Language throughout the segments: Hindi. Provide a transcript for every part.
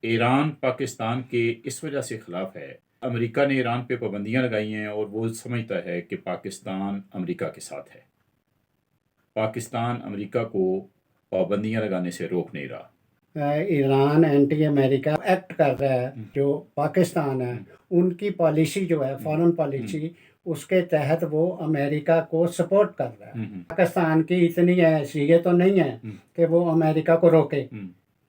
ईरान पाकिस्तान के इस वजह से खिलाफ है। अमेरिका ने ईरान पे पाबंदियां लगाई हैं और वो समझता है कि पाकिस्तान अमेरिका के साथ है। पाकिस्तान अमेरिका को पाबंदियां लगाने से रोक नहीं रहा। ईरान एंटी अमेरिका एक्ट कर रहा है। जो पाकिस्तान है उनकी पॉलिसी जो है फॉरेन पॉलिसी, उसके तहत वो अमेरिका को सपोर्ट कर रहा है। पाकिस्तान की इतनी हैसियत तो नहीं है कि वो अमेरिका को रोके।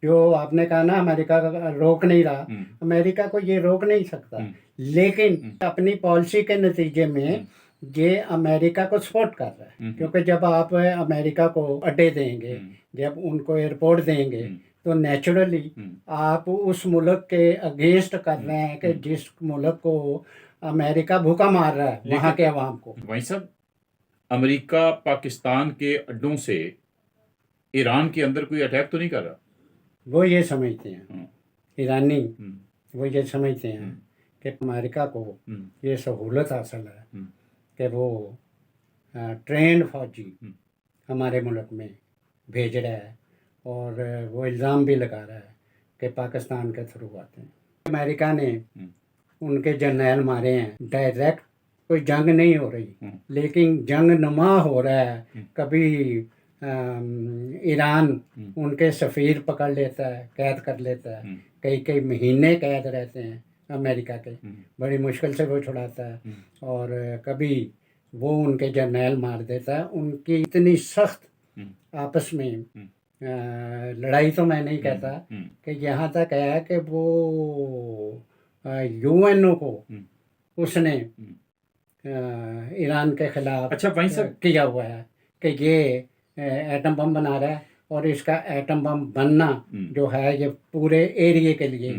जो आपने कहा ना अमेरिका रोक नहीं रहा, अमेरिका को ये रोक नहीं सकता, लेकिन अपनी पॉलिसी के नतीजे में ये अमेरिका को सपोर्ट कर रहा है। क्योंकि जब आप अमेरिका को अड्डे देंगे, जब उनको एयरपोर्ट देंगे, तो नेचुरली आप उस मुल्क के अगेंस्ट कर रहे हैं कि जिस मुल्क को अमेरिका भूखा मार रहा है वहाँ के अवाम को। वहीं सब अमेरिका पाकिस्तान के अड्डों से ईरान के अंदर कोई अटैक तो नहीं कर रहा। वो ये समझते हैं ईरानी, वो ये समझते हैं कि अमेरिका को ये सहूलत हासिल है कि वो ट्रेंड फौजी हमारे मुल्क में भेज रहा है, और वो इल्ज़ाम भी लगा रहा है कि पाकिस्तान के थ्रू आते हैं। अमेरिका ने उनके जर्नैल मारे हैं। डायरेक्ट कोई जंग नहीं हो रही, लेकिन जंग नुमा हो रहा है। कभी ईरान उनके सफ़ीर पकड़ लेता है, कैद कर लेता है, कई कई महीने कैद रहते हैं अमेरिका के, बड़ी मुश्किल से वो छुड़ाता है। और कभी वो उनके जर्नैल मार देता है। उनकी इतनी सख्त आपस में लड़ाई तो मैं नहीं कहता कि यहाँ तक है कि वो यूएनओ को उसने ईरान के खिलाफ किया हुआ है कि ये एटम बम बना रहा है, और इसका एटम बम बनना जो है ये पूरे एरिया के लिए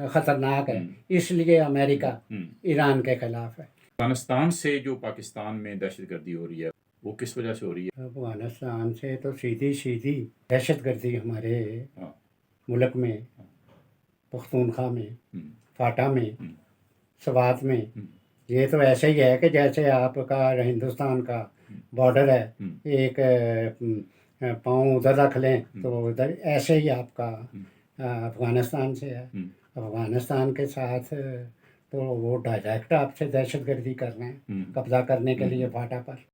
ख़तरनाक है। इसलिए अमेरिका ईरान के खिलाफ है। अफगानिस्तान से जो पाकिस्तान में दहशतगर्दी हो रही है वो किस वजह से हो रही है? अफगानिस्तान से तो सीधी सीधी दहशतगर्दी हमारे मुल्क में, पख्तूनख्वा में, फाटा में, सवात में, ये तो ऐसे ही है कि जैसे आपका हिंदुस्तान का बॉर्डर है, एक पाँव उधर रख लें तो उधर, ऐसे ही आपका अफ़गानिस्तान से है। अफ़गानिस्तान के साथ तो वो डायरेक्ट आपसे दहशतगर्दी कर रहे हैं, कब्ज़ा करने के लिए फाटा पर।